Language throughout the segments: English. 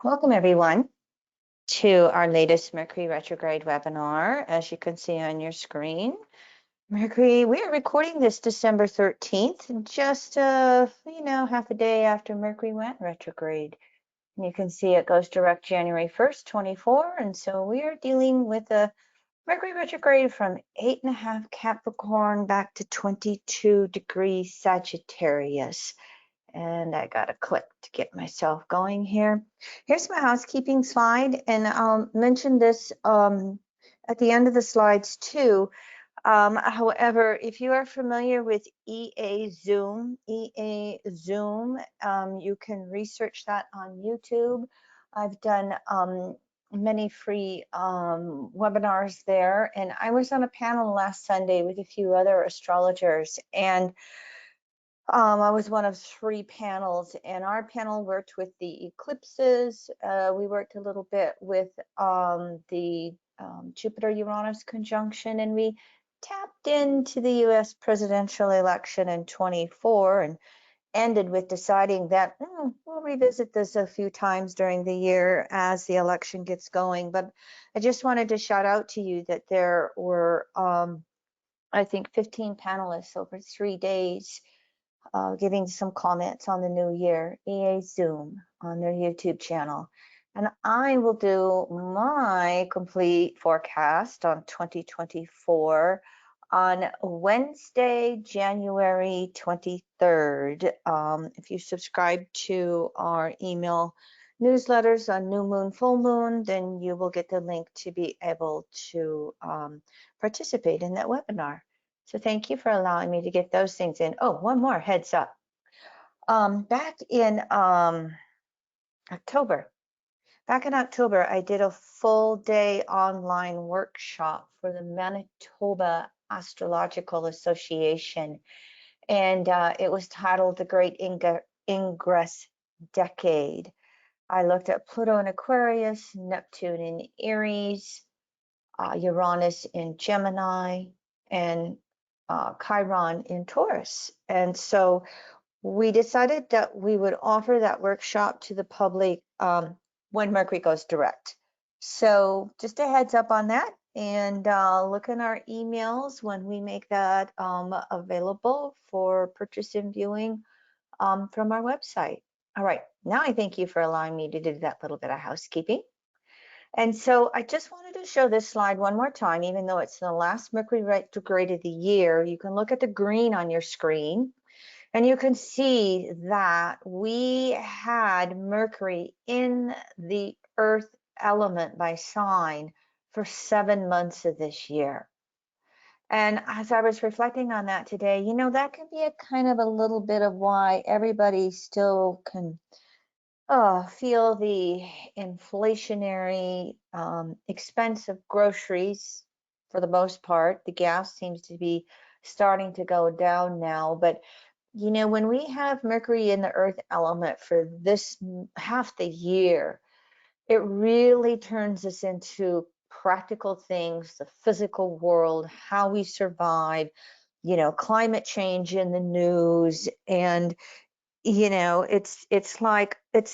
Welcome everyone to our latest Mercury retrograde webinar. As you can see on your screen, Mercury, we are recording this December 13th, just half a day after Mercury went retrograde. And you can see it goes direct January 1st, 24. And so we are dealing with a Mercury retrograde from 8.5 Capricorn back to 22 degrees Sagittarius. And I got to click to get myself going here. Here's my housekeeping slide, and I'll mention this at the end of the slides too. However, if you are familiar with EA Zoom, you can research that on YouTube. I've done many free webinars there, and I was on a panel last Sunday with a few other astrologers, and I was one of 3 panels, and our panel worked with the eclipses. We worked a little bit with the Jupiter-Uranus conjunction, and we tapped into the US presidential election in 24 and ended with deciding that we'll revisit this a few times during the year as the election gets going. But I just wanted to shout out to you that there were, I think, 15 panelists over 3 days giving some comments on the new year, EA Zoom on their YouTube channel. And I will do my complete forecast on 2024 on Wednesday, January 23rd. If you subscribe to our email newsletters on new moon, full moon, then you will get the link to be able to participate in that webinar. So thank you for allowing me to get those things in. Oh, one more heads up. Back in October, I did a full day online workshop for the Manitoba Astrological Association, and it was titled The Great Ingress Decade. I looked at Pluto in Aquarius, Neptune in Aries, Uranus in Gemini, and Chiron in Taurus. And so we decided that we would offer that workshop to the public when Mercury goes direct. So just a heads up on that, and look in our emails when we make that available for purchase and viewing from our website. All right, now I thank you for allowing me to do that little bit of housekeeping. And so I just wanted to show this slide one more time, even though it's the last Mercury retrograde of the year. You can look at the green on your screen, and you can see that we had Mercury in the earth element by sign for 7 months of this year. And as I was reflecting on that today, that can be a kind of a little bit of why everybody still can feel the inflationary expense of groceries for the most part. The gas seems to be starting to go down now, but when we have Mercury in the earth element for this half the year, it really turns us into practical things, the physical world, how we survive, climate change in the news, and it's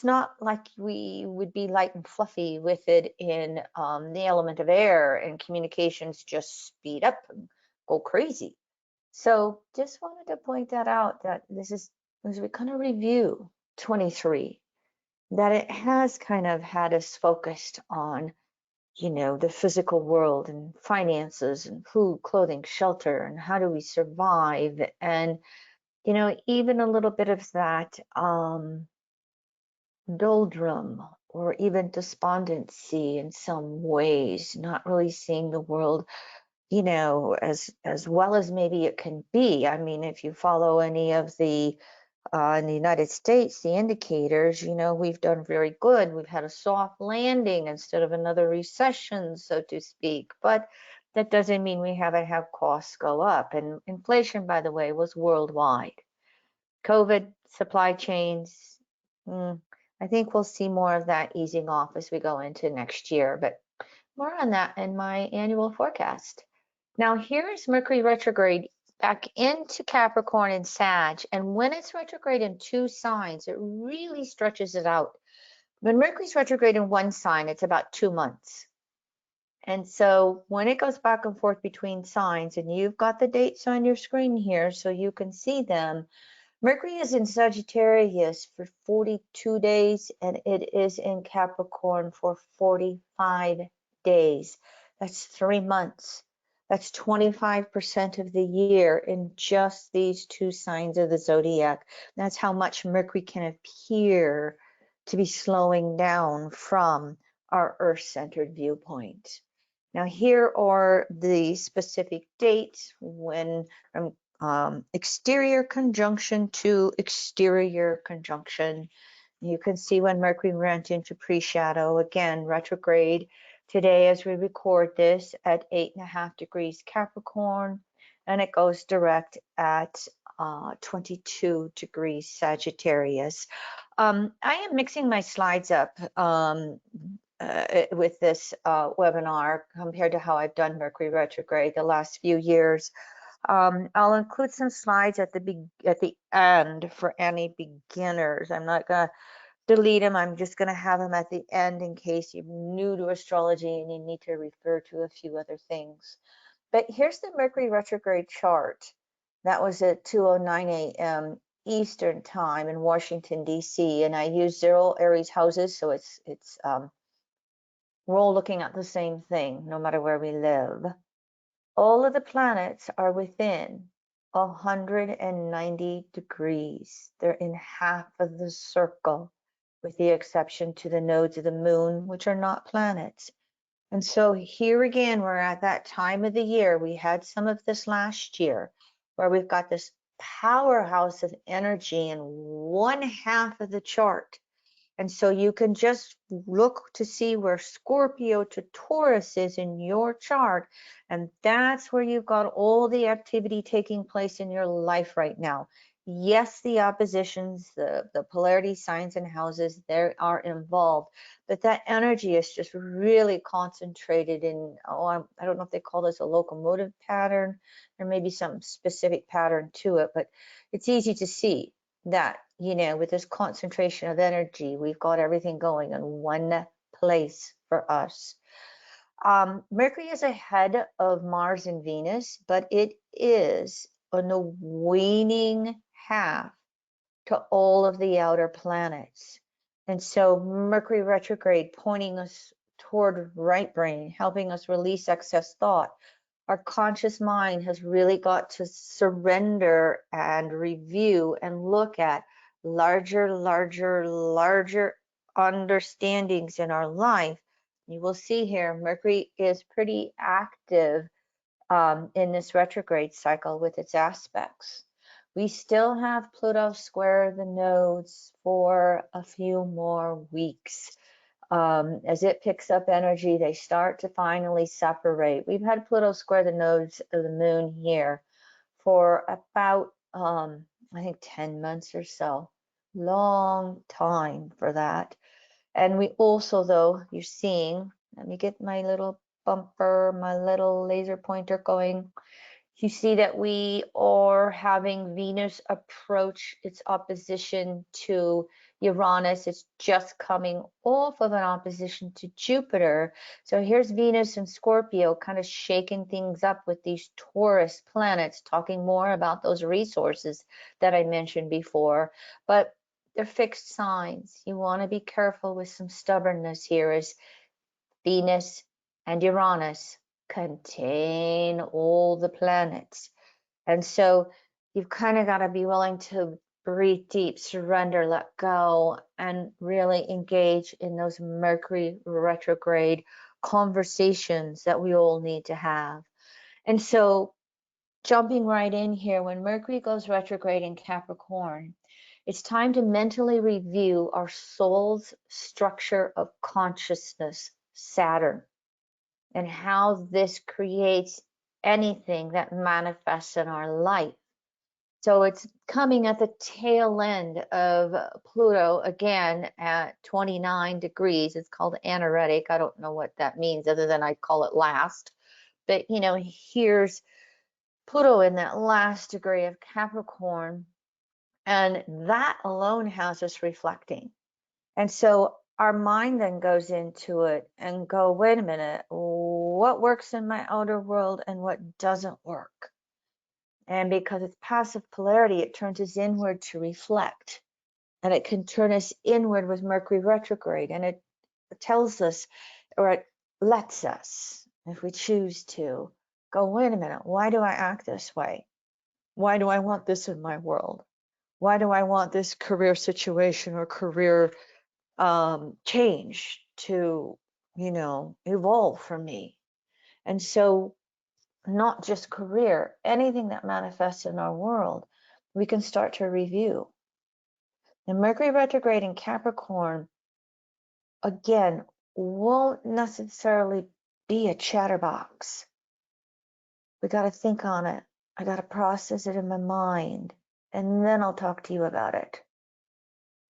not like we would be light and fluffy with it in the element of air, and communications just speed up and go crazy. So just wanted to point that out, that this is, as we kind of review 23, that it has kind of had us focused on the physical world and finances and food, clothing, shelter, and how do we survive, and even a little bit of that doldrum or even despondency in some ways, not really seeing the world, as well as maybe it can be. I mean, if you follow any of the in the United States, the indicators, we've done very good. We've had a soft landing instead of another recession, so to speak. But that doesn't mean we haven't had costs go up. And inflation, by the way, was worldwide. COVID, supply chains, I think we'll see more of that easing off as we go into next year, but more on that in my annual forecast. Now here's Mercury retrograde back into Capricorn and Sag, and when it's retrograde in 2 signs, it really stretches it out. When Mercury's retrograde in one sign, it's about 2 months. And so when it goes back and forth between signs, and you've got the dates on your screen here so you can see them, Mercury is in Sagittarius for 42 days, and it is in Capricorn for 45 days. That's 3 months. That's 25% of the year in just these two signs of the zodiac. That's how much Mercury can appear to be slowing down from our Earth-centered viewpoint. Now, here are the specific dates when exterior conjunction to exterior conjunction. You can see when Mercury went into pre-shadow, again, retrograde today as we record this at 8.5 degrees Capricorn, and it goes direct at 22 degrees Sagittarius. I am mixing my slides up with this webinar compared to how I've done Mercury retrograde the last few years. I'll include some slides at the end for any beginners. I'm not going to delete them. I'm just going to have them at the end in case you're new to astrology and you need to refer to a few other things. But here's the Mercury retrograde chart. That was at 2:09 a.m. Eastern time in Washington, D.C. And I use 0 Aries houses, so we're all looking at the same thing, no matter where we live. All of the planets are within 190 degrees. They're in half of the circle, with the exception to the nodes of the moon, which are not planets. And so here again, we're at that time of the year. We had some of this last year, where we've got this powerhouse of energy in one half of the chart. And so you can just look to see where Scorpio to Taurus is in your chart. And that's where you've got all the activity taking place in your life right now. Yes, the oppositions, the polarity signs and houses, they are involved. But that energy is just really concentrated in, I don't know if they call this a locomotive pattern. There may be some specific pattern to it, but it's easy to see that, with this concentration of energy, we've got everything going in one place for us. Mercury is ahead of Mars and Venus, but it is on the waning half to all of the outer planets. And so Mercury retrograde pointing us toward right brain, helping us release excess thought. Our conscious mind has really got to surrender and review and look at larger understandings in our life. You will see here, Mercury is pretty active in this retrograde cycle with its aspects. We still have Pluto square the nodes for a few more weeks. As it picks up energy, they start to finally separate. We've had Pluto square the nodes of the moon here for about, I think 10 months or so. Long time for that. And we also, though, you're seeing, let me get my little bumper, my little laser pointer going. You see that we are having Venus approach its opposition to Uranus. It's just coming off of an opposition to Jupiter. So here's Venus and Scorpio kind of shaking things up with these Taurus planets, talking more about those resources that I mentioned before. But they're fixed signs. You want to be careful with some stubbornness here as Venus and Uranus contain all the planets. And so you've kind of got to be willing to breathe deep, surrender, let go, and really engage in those Mercury retrograde conversations that we all need to have. And so jumping right in here, when Mercury goes retrograde in Capricorn, it's time to mentally review our soul's structure of consciousness, Saturn, and how this creates anything that manifests in our life. So it's coming at the tail end of Pluto again at 29 degrees. It's called anaretic. I don't know what that means other than I call it last. But, here's Pluto in that last degree of Capricorn. And that alone has us reflecting. And so our mind then goes into it and go, wait a minute, what works in my outer world and what doesn't work? And because it's passive polarity, it turns us inward to reflect. And it can turn us inward with Mercury retrograde. And it tells us, or it lets us, if we choose to, go, wait a minute, why do I act this way? Why do I want this in my world? Why do I want this career situation or career change to, evolve for me? And so, not just career, anything that manifests in our world, we can start to review. And Mercury retrograde in Capricorn, again, won't necessarily be a chatterbox. We got to think on it. I got to process it in my mind, and then I'll talk to you about it.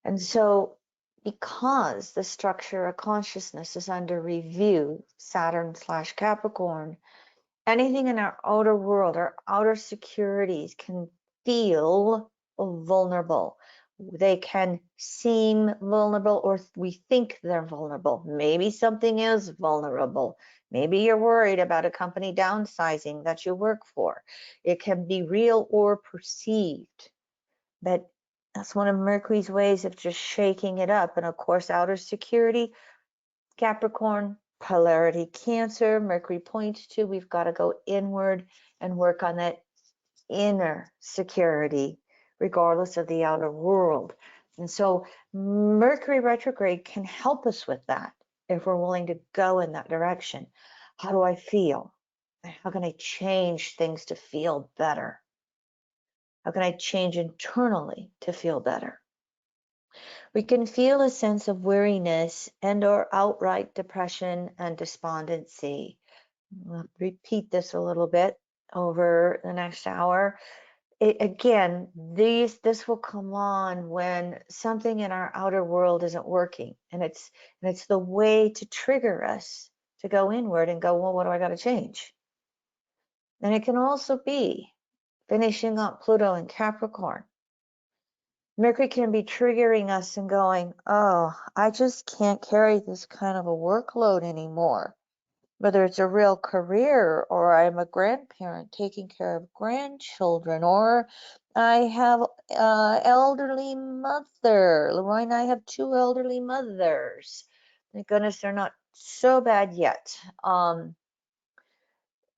And so, because the structure of consciousness is under review, Saturn/Capricorn, anything in our outer world, our outer securities can feel vulnerable. They can seem vulnerable, or we think they're vulnerable. Maybe something is vulnerable. Maybe you're worried about a company downsizing that you work for. It can be real or perceived. But that's one of Mercury's ways of just shaking it up. And of course, outer security, Capricorn, polarity, Cancer, Mercury points to, we've got to go inward and work on that inner security, regardless of the outer world. And so Mercury retrograde can help us with that if we're willing to go in that direction. How do I feel? How can I change things to feel better? How can I change internally to feel better? We can feel a sense of weariness and or outright depression and despondency. I'll repeat this a little bit over the next hour. Again, this will come on when something in our outer world isn't working, and it's the way to trigger us to go inward and go, well, what do I got to change? And it can also be finishing up Pluto in Capricorn. Mercury can be triggering us and going, oh, I just can't carry this kind of a workload anymore. Whether it's a real career, or I'm a grandparent taking care of grandchildren, or I have elderly mother. Leroy and I have two elderly mothers. Thank goodness they're not so bad yet.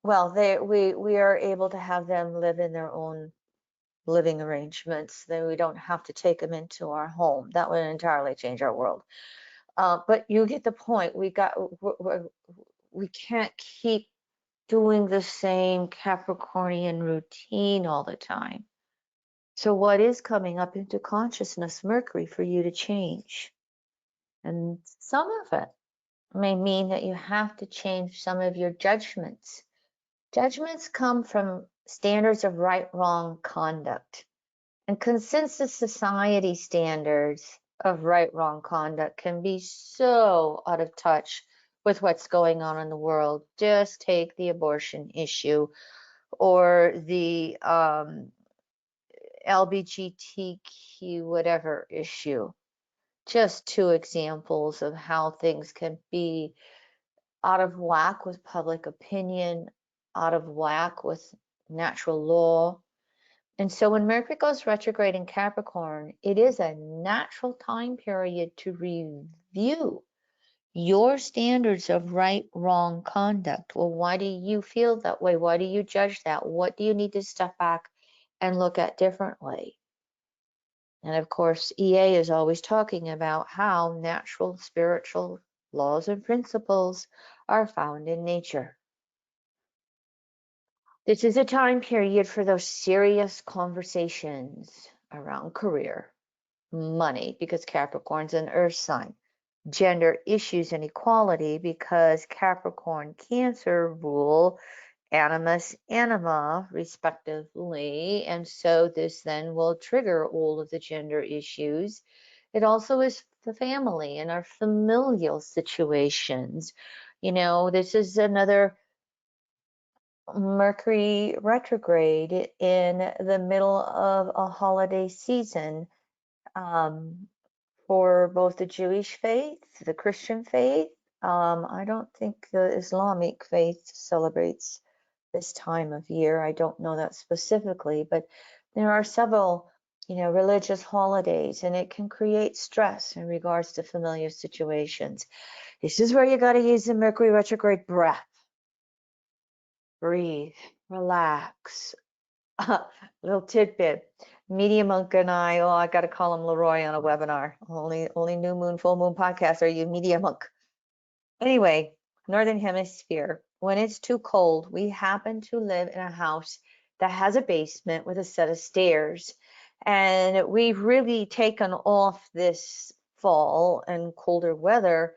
Well, we are able to have them live in their own living arrangements. Then we don't have to take them into our home. That would entirely change our world. But you get the point. We can't keep doing the same Capricornian routine all the time. So what is coming up into consciousness, Mercury, for you to change? And some of it may mean that you have to change some of your judgments. Judgments come from standards of right, wrong conduct. And consensus society standards of right, wrong conduct can be so out of touch with what's going on in the world. Just take the abortion issue or the LGBTQ whatever issue. Just two examples of how things can be out of whack with public opinion, out of whack with natural law. And so when Mercury goes retrograde in Capricorn, it is a natural time period to review your standards of right, wrong conduct. Well, why do you feel that way? Why do you judge that? What do you need to step back and look at differently? And of course, EA is always talking about how natural spiritual laws and principles are found in nature. This is a time period for those serious conversations around career, money, because Capricorn's an earth sign, gender issues and equality, because Capricorn, Cancer rule animus, anima, respectively. And so this then will trigger all of the gender issues. It also is the family and our familial situations. This is another Mercury retrograde in the middle of a holiday season for both the Jewish faith, the Christian faith. I don't think the Islamic faith celebrates this time of year. I don't know that specifically, but there are several, religious holidays, and it can create stress in regards to familiar situations. This is where you got to use the Mercury retrograde breath. Breathe, relax. Little tidbit. Media Monk and I got to call him Leroy on a webinar. Only new moon, full moon podcast. Are you Media Monk? Anyway, Northern Hemisphere. When it's too cold, we happen to live in a house that has a basement with a set of stairs. And we've really taken off this fall and colder weather.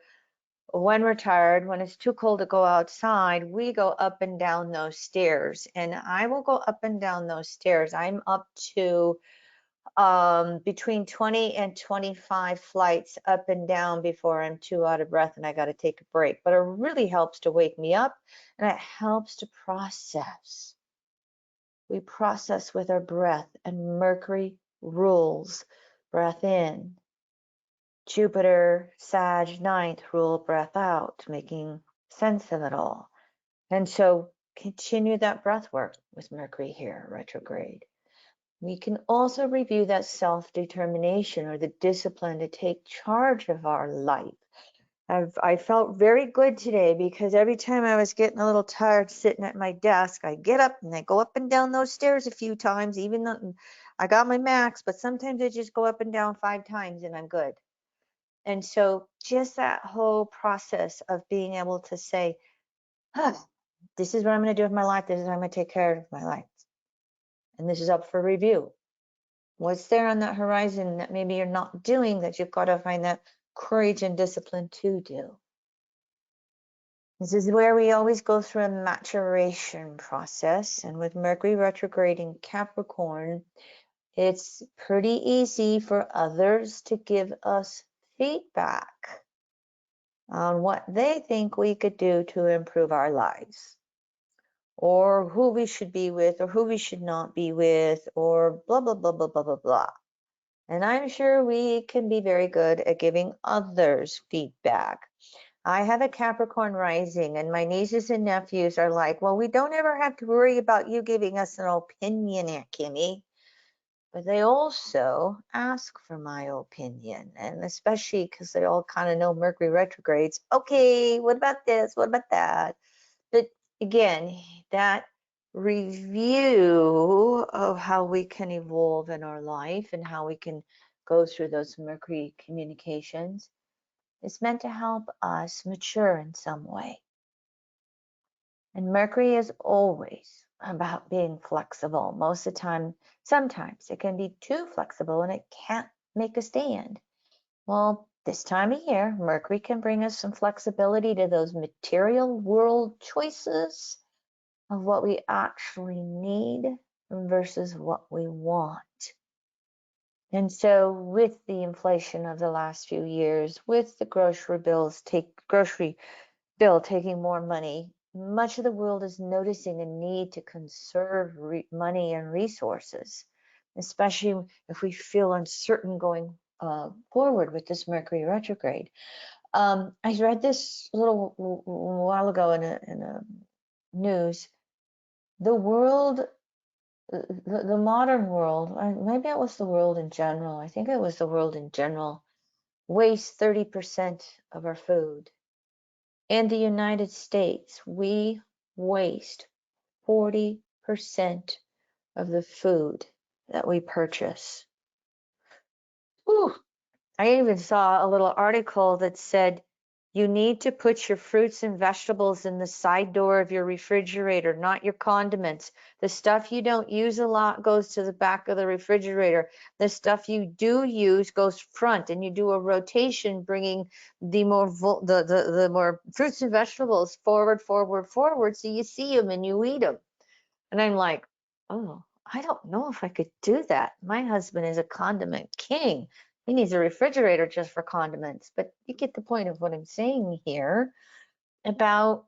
When we're tired, when it's too cold to go outside, we go up and down those stairs. And I will go up and down those stairs. I'm up to between 20 and 25 flights up and down before I'm too out of breath and I got to take a break. But it really helps to wake me up, and it helps to process. We process with our breath, and Mercury rules breath in. Jupiter, Sag, ninth rule breath out, making sense of it all. And so continue that breath work with Mercury here, retrograde. We can also review that self-determination, or the discipline to take charge of our life. I felt very good today, because every time I was getting a little tired sitting at my desk, I get up and I go up and down those stairs a few times, even though I got my max, but sometimes I just go up and down 5 times and I'm good. And so just that whole process of being able to say, this is what I'm going to do with my life. This is how I'm going to take care of my life. And this is up for review. What's there on that horizon that maybe you're not doing, that you've got to find that courage and discipline to do? This is where we always go through a maturation process. And with Mercury retrograde in Capricorn, it's pretty easy for others to give us feedback on what they think we could do to improve our lives, or who we should be with, or who we should not be with, or blah, blah, blah, blah, blah, blah, blah. And I'm sure we can be very good at giving others feedback. I have a Capricorn rising, and my nieces and nephews are like, well, we don't ever have to worry about you giving us an opinion, Aunt Kimmy. But they also ask for my opinion, and especially because they all kind of know Mercury retrogrades. Okay, what about this? What about that? But again, that review of how we can evolve in our life and how we can go through those Mercury communications is meant to help us mature in some way. And Mercury is always about being flexible. Most of the time, sometimes it can be too flexible and it can't make a stand. Well, this time of year, Mercury can bring us some flexibility to those material world choices of what we actually need versus what we want. And so with the inflation of the last few years, with the grocery bill taking more money, much of the world is noticing a need to conserve money and resources, especially if we feel uncertain going forward with this Mercury retrograde. I read this a little while ago in a news. The world, the modern world, maybe it was the world in general, I think it was the world in general, wastes 30% of our food. In the United States, we waste 40% of the food that we purchase. Ooh, I even saw a little article that said you need to put your fruits and vegetables in the side door of your refrigerator, not your condiments. The stuff you don't use a lot goes to the back of the refrigerator. The stuff you do use goes front, and you do a rotation, bringing the more fruits and vegetables forward, so you see them and you eat them. And I'm like, oh, I don't know if I could do that. My husband is a condiment king. He needs a refrigerator just for condiments. But you get the point of what I'm saying here about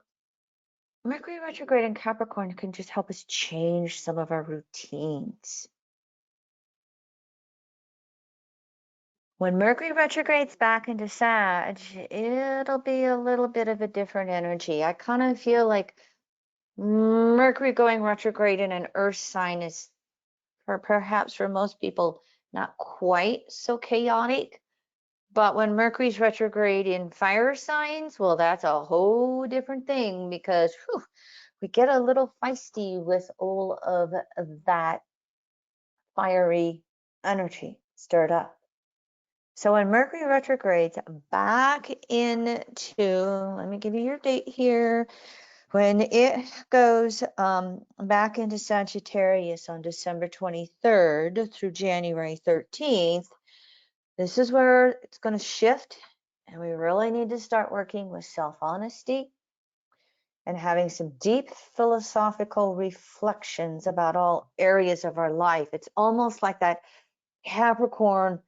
Mercury retrograde in Capricorn can just help us change some of our routines. When Mercury retrogrades back into Sag, it'll be a little bit of a different energy. I kind of feel like Mercury going retrograde in an earth sign is, perhaps for most people, not quite so chaotic. But when Mercury's retrograde in fire signs, well, that's a whole different thing, because whew, we get a little feisty with all of that fiery energy stirred up. So when Mercury retrogrades back into, let me give you your date here, when it goes back into Sagittarius on December 23rd through January 13th, this is where it's going to shift, and we really need to start working with self-honesty and having some deep philosophical reflections about all areas of our life. It's almost like that Capricorn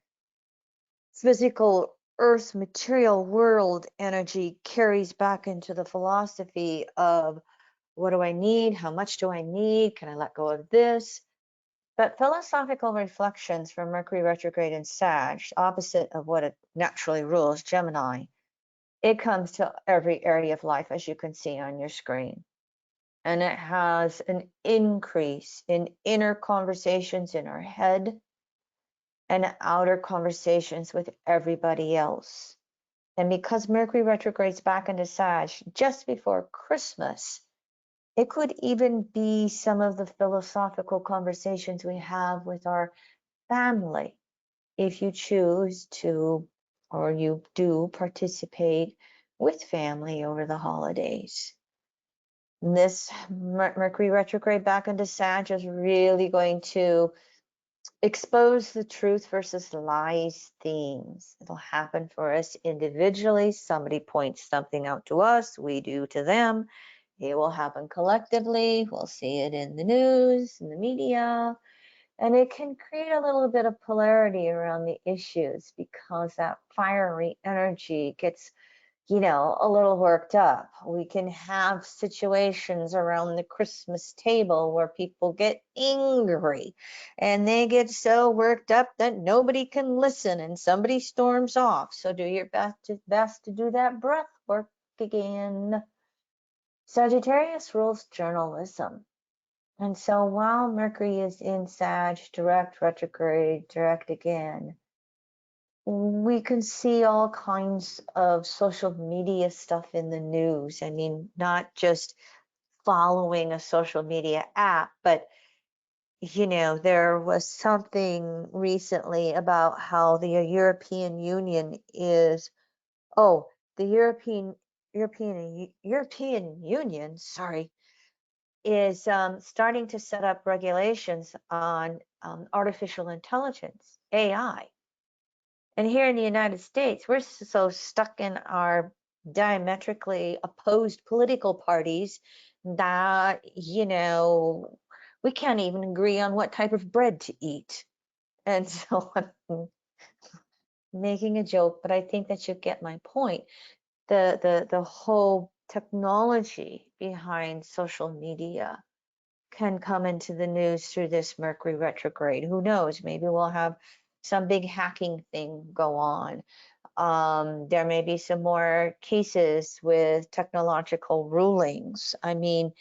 physical earth material world energy carries back into the philosophy of, what do I need? How much do I need? Can I let go of this? But philosophical reflections from Mercury retrograde in Sag, opposite of what it naturally rules, Gemini, it comes to every area of life, as you can see on your screen. And it has an increase in inner conversations in our head and outer conversations with everybody else. And because Mercury retrogrades back into Sag just before Christmas, it could even be some of the philosophical conversations we have with our family, if you choose to, or you do participate with family over the holidays. This Mercury retrograde back into Sag is really going to expose the truth versus lies themes. It'll happen for us individually. Somebody points something out to us, we do to them. It will happen collectively. We'll see it in the news, in the media, and it can create a little bit of polarity around the issues, because that fiery energy gets, a little worked up. We can have situations around the Christmas table where people get angry and they get so worked up that nobody can listen and somebody storms off. So do your best to do that breath work again. Sagittarius rules journalism. And so while Mercury is in Sag, direct, retrograde, direct again, we can see all kinds of social media stuff in the news. I mean, not just following a social media app, but there was something recently about how the European Union is, oh, the European Union, sorry, is starting to set up regulations on artificial intelligence, AI. And here in the United States, we're so stuck in our diametrically opposed political parties that, we can't even agree on what type of bread to eat. And so I'm making a joke, but I think that you get my point. The whole technology behind social media can come into the news through this Mercury retrograde. Who knows? Maybe we'll have some big hacking thing go on. There may be some more cases with technological rulings. I mean,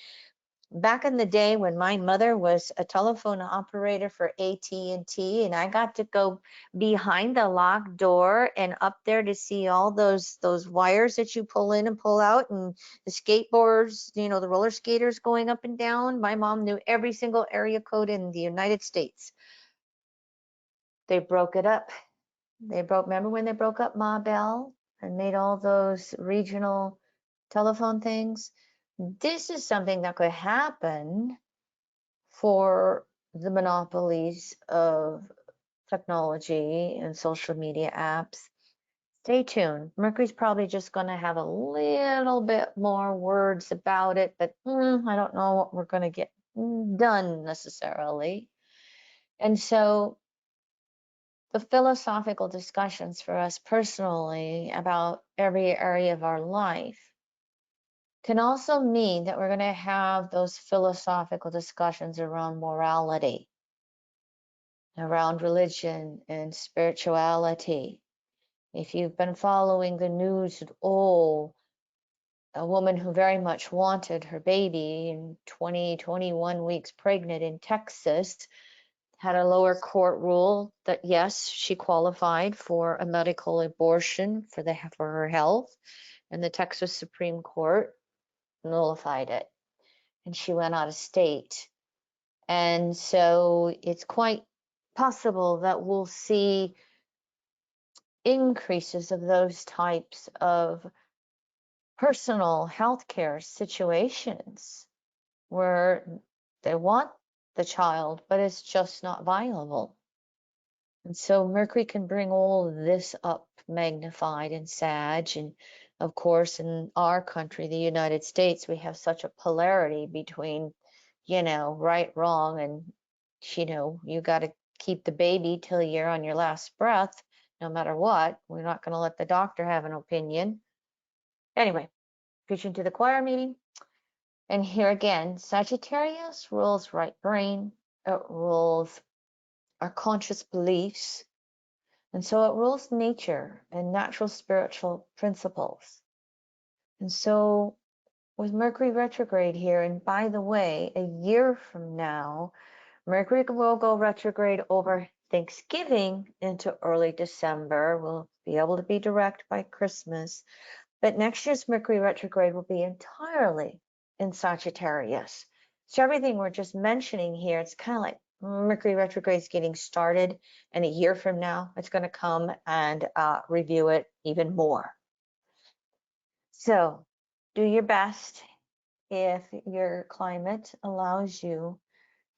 back in the day when my mother was a telephone operator for AT&T, and I got to go behind the locked door and up there to see all those wires that you pull in and pull out, and the skateboards, the roller skaters going up and down. My mom knew every single area code in the United States. They broke it up. Remember when they broke up Ma Bell and made all those regional telephone things? This is something that could happen for the monopolies of technology and social media apps. Stay tuned. Mercury's probably just going to have a little bit more words about it, but I don't know what we're going to get done necessarily. And so the philosophical discussions for us personally about every area of our life can also mean that we're going to have those philosophical discussions around morality. around religion and spirituality. If you've been following the news at all, a woman who very much wanted her baby in 21 weeks pregnant in Texas had a lower court rule that yes, she qualified for a medical abortion for her health, and the Texas Supreme Court nullified it, and she went out of state. And so it's quite possible that we'll see increases of those types of personal healthcare situations where they want the child, but it's just not viable. And so Mercury can bring all of this up magnified in Sag. And of course, in our country, the United States, we have such a polarity between, right, wrong, and, you got to keep the baby till you're on your last breath, no matter what. We're not going to let the doctor have an opinion. Anyway, preaching to the choir maybe. And here again, Sagittarius rules right brain. It rules our conscious beliefs. And so it rules nature and natural spiritual principles. And so with Mercury retrograde here, and by the way, a year from now, Mercury will go retrograde over Thanksgiving into early December. We'll be able to be direct by Christmas. But next year's Mercury retrograde will be entirely in Sagittarius. So everything we're just mentioning here, it's kind of like Mercury retrograde is getting started, and a year from now, it's going to come and review it even more. So do your best if your climate allows you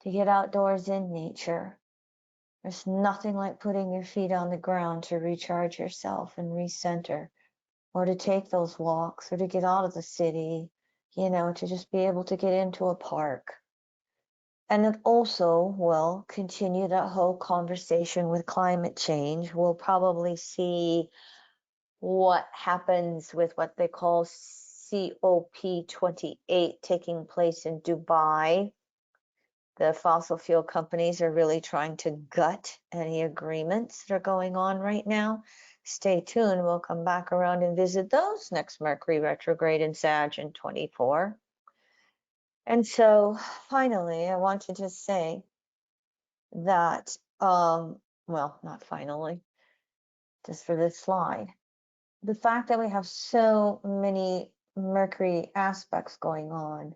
to get outdoors in nature. There's nothing like putting your feet on the ground to recharge yourself and recenter, or to take those walks, or to get out of the city, to just be able to get into a park. And it also will continue that whole conversation with climate change. We'll probably see what happens with what they call COP28 taking place in Dubai. The fossil fuel companies are really trying to gut any agreements that are going on right now. Stay tuned. We'll come back around and visit those next Mercury retrograde in Sag in 24. And so finally, I want to just say that, well, not finally, just for this slide, the fact that we have so many Mercury aspects going on,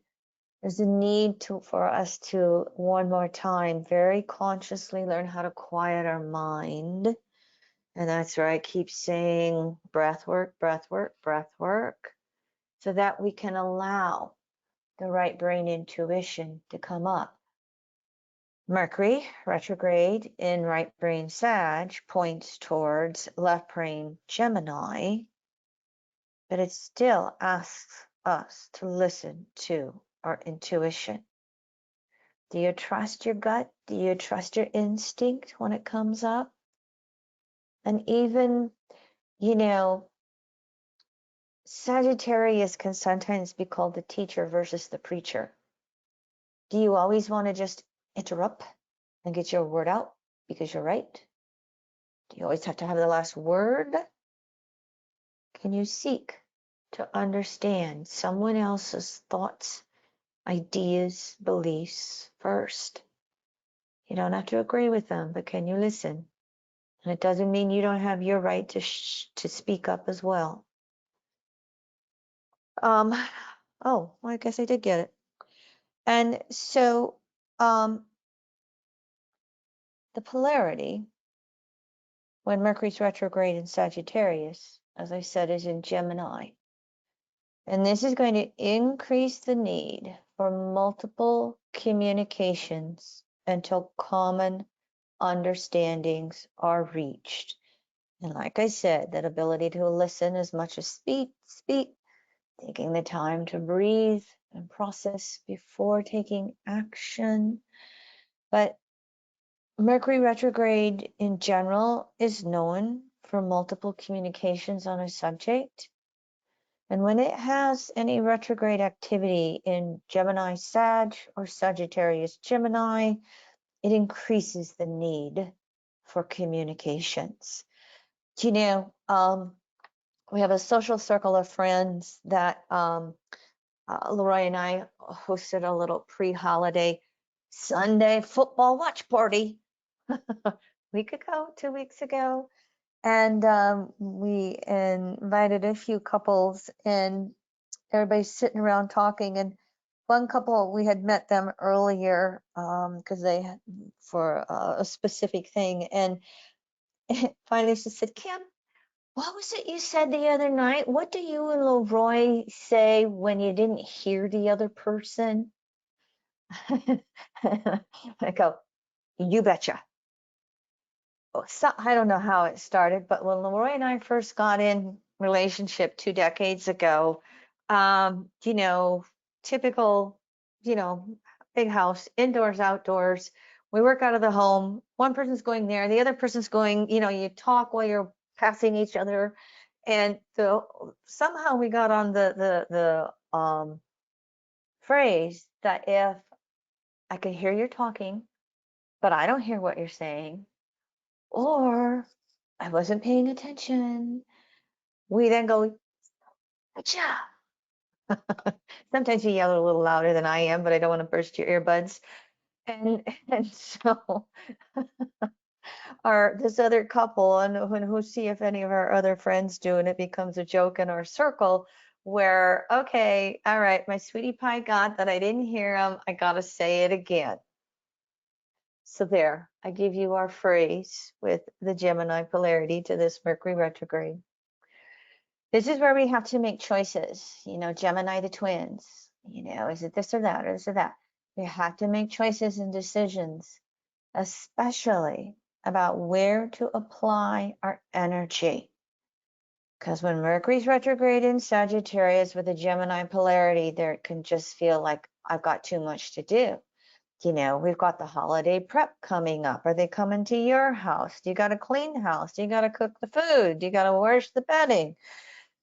there's a need for us to, one more time, very consciously learn how to quiet our mind. And that's where I keep saying breath work, breath work, breath work, so that we can allow the right brain intuition to come up. Mercury retrograde in right brain Sag points towards left brain Gemini, but it still asks us to listen to our intuition. Do you trust your gut? Do you trust your instinct when it comes up? And even, Sagittarius can sometimes be called the teacher versus the preacher. Do you always want to just interrupt and get your word out because you're right? Do you always have to have the last word? Can you seek to understand someone else's thoughts, ideas, beliefs first? You don't have to agree with them, but can you listen? And it doesn't mean you don't have your right to speak up as well. Oh, well, I guess I did get it. And so, the polarity when Mercury's retrograde in Sagittarius, as I said, is in Gemini. And this is going to increase the need for multiple communications until common understandings are reached. And like I said, that ability to listen as much as speak, taking the time to breathe and process before taking action. But Mercury retrograde in general is known for multiple communications on a subject. And when it has any retrograde activity in Gemini Sag or Sagittarius Gemini, it increases the need for communications. You know, we have a social circle of friends that Leroy and I hosted a little pre-holiday Sunday football watch party a week ago, 2 weeks ago. And we invited a few couples, and everybody's sitting around talking. And one couple, we had met them earlier because they for a specific thing. And finally she said, Kim, what was it you said the other night? What do you and Leroy say when you didn't hear the other person? I go, you betcha. So, I don't know how it started, but when Leroy and I first got in relationship 2 decades ago, you know, typical, you know, big house, indoors, outdoors. We work out of the home. One person's going there, the other person's going, you know, you talk while you're passing each other. And so somehow we got on the phrase that if I can hear you talking, but I don't hear what you're saying, or I wasn't paying attention, we then go, Acha. Sometimes you yell a little louder than I am, but I don't want to burst your earbuds. And and so our this other couple, and when who see if any of our other friends do, and it becomes a joke in our circle where, okay, all right, my sweetie pie got that I didn't hear him. I gotta say it again. So there, I give you our phrase with the Gemini polarity to this Mercury retrograde. This is where we have to make choices. You know, Gemini, the twins, you know, is it this or that or this or that? We have to make choices and decisions, especially about where to apply our energy. Because when Mercury's retrograde in Sagittarius with a Gemini polarity, there it can just feel like I've got too much to do. You know, we've got the holiday prep coming up. Are they coming to your house? Do you got to clean the house? Do you got to cook the food? Do you got to wash the bedding?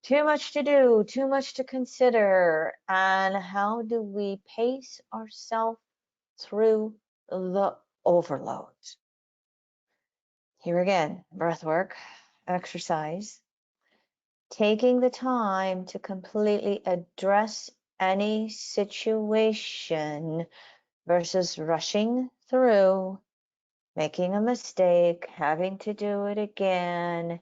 Too much to do, too much to consider. And how do we pace ourselves through the overload? Here again, breath work, exercise, taking the time to completely address any situation versus rushing through, making a mistake, having to do it again.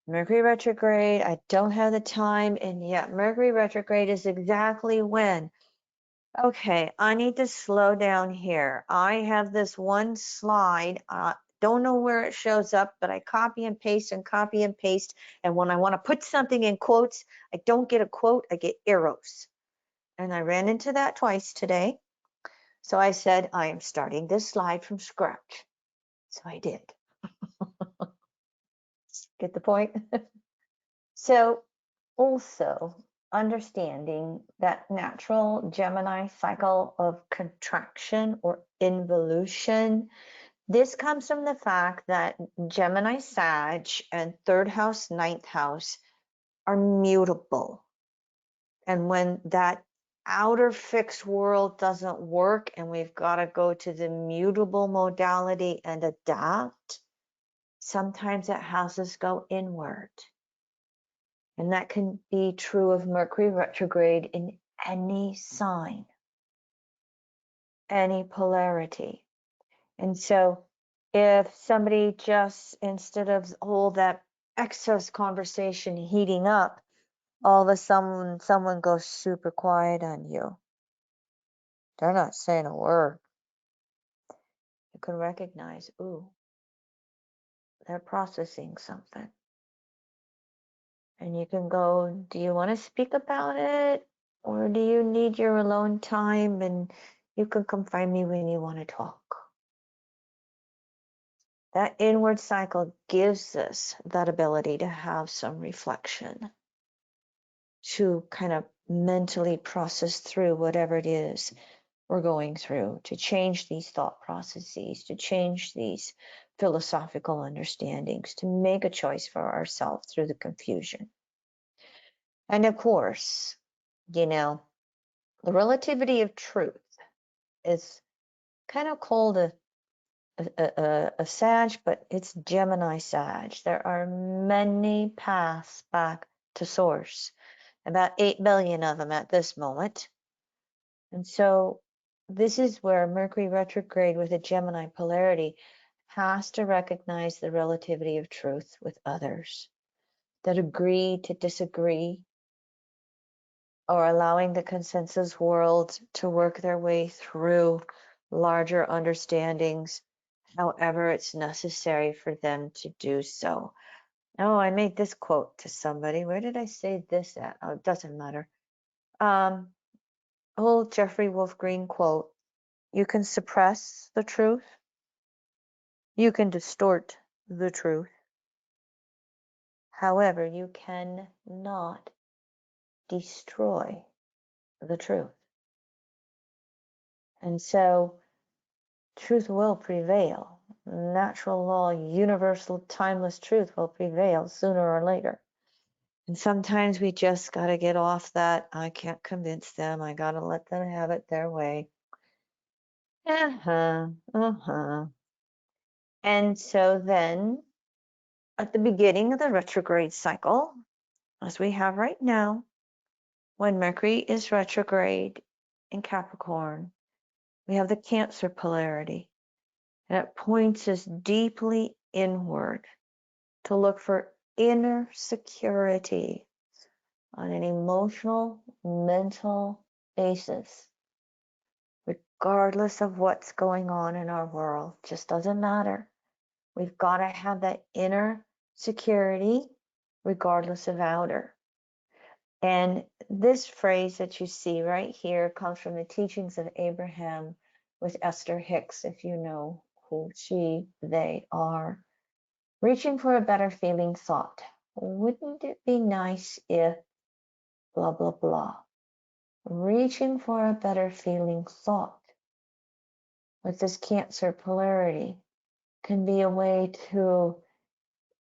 Mercury retrograde, I don't have the time, and yet Mercury retrograde is exactly when, okay, I need to slow down here. I have this one slide, don't know where it shows up, but I copy and paste and copy and paste, and when I want to put something in quotes, I don't get a quote, I get arrows. And I ran into that twice today. So I said, I am starting this slide from scratch. So I did. Get the point? So also understanding that natural Gemini cycle of contraction or involution. This comes from the fact that Gemini Sag and third house, ninth house are mutable. And when that outer fixed world doesn't work and we've got to go to the mutable modality and adapt, sometimes that has us go inward. And that can be true of Mercury retrograde in any sign, any polarity. And so if somebody just, instead of all that excess conversation heating up, all of a sudden someone goes super quiet on you. They're not saying a word. You can recognize, ooh, they're processing something. And you can go, do you want to speak about it? Or do you need your alone time? And you can come find me when you want to talk. That inward cycle gives us that ability to have some reflection, to kind of mentally process through whatever it is we're going through, to change these thought processes, to change these philosophical understandings, to make a choice for ourselves through the confusion. And of course, you know, the relativity of truth is kind of called a a Sag, but it's Gemini Sag. There are many paths back to source, about 8 billion of them at this moment. And so this is where Mercury retrograde with a Gemini polarity has to recognize the relativity of truth with others that agree to disagree, or allowing the consensus world to work their way through larger understandings, however it's necessary for them to do so. Oh, I made this quote to somebody. Where did I say this at? Oh, it doesn't matter. Old Jeffrey Wolf Green quote: "You can suppress the truth, you can distort the truth. However, you cannot destroy the truth." And so truth will prevail. Natural law, universal, timeless truth will prevail sooner or later. And sometimes we just got to get off that, I can't convince them, I got to let them have it their way. And so then, at the beginning of the retrograde cycle, as we have right now, when Mercury is retrograde in Capricorn, we have the Cancer polarity. And it points us deeply inward to look for inner security on an emotional, mental basis, regardless of what's going on in our world. Just doesn't matter. We've got to have that inner security, regardless of outer. And this phrase that you see right here comes from the teachings of Abraham with Esther Hicks, if you know who they are. Reaching for a better feeling thought. Wouldn't it be nice if blah, blah, blah? Reaching for a better feeling thought with this Cancer polarity can be a way to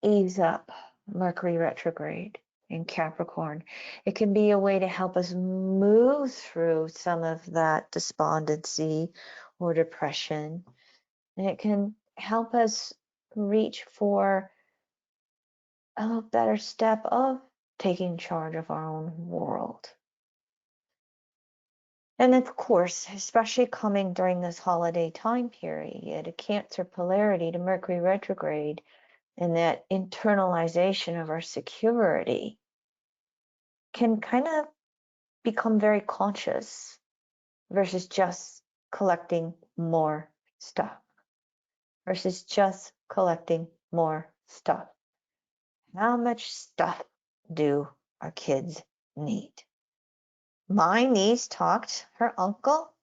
ease up Mercury retrograde in Capricorn. It can be a way to help us move through some of that despondency or depression. And it can help us reach for a little better step of taking charge of our own world. And of course, especially coming during this holiday time period, a Cancer polarity to Mercury retrograde and that internalization of our security can kind of become very conscious versus just collecting more stuff. How much stuff do our kids need? My niece talked her uncle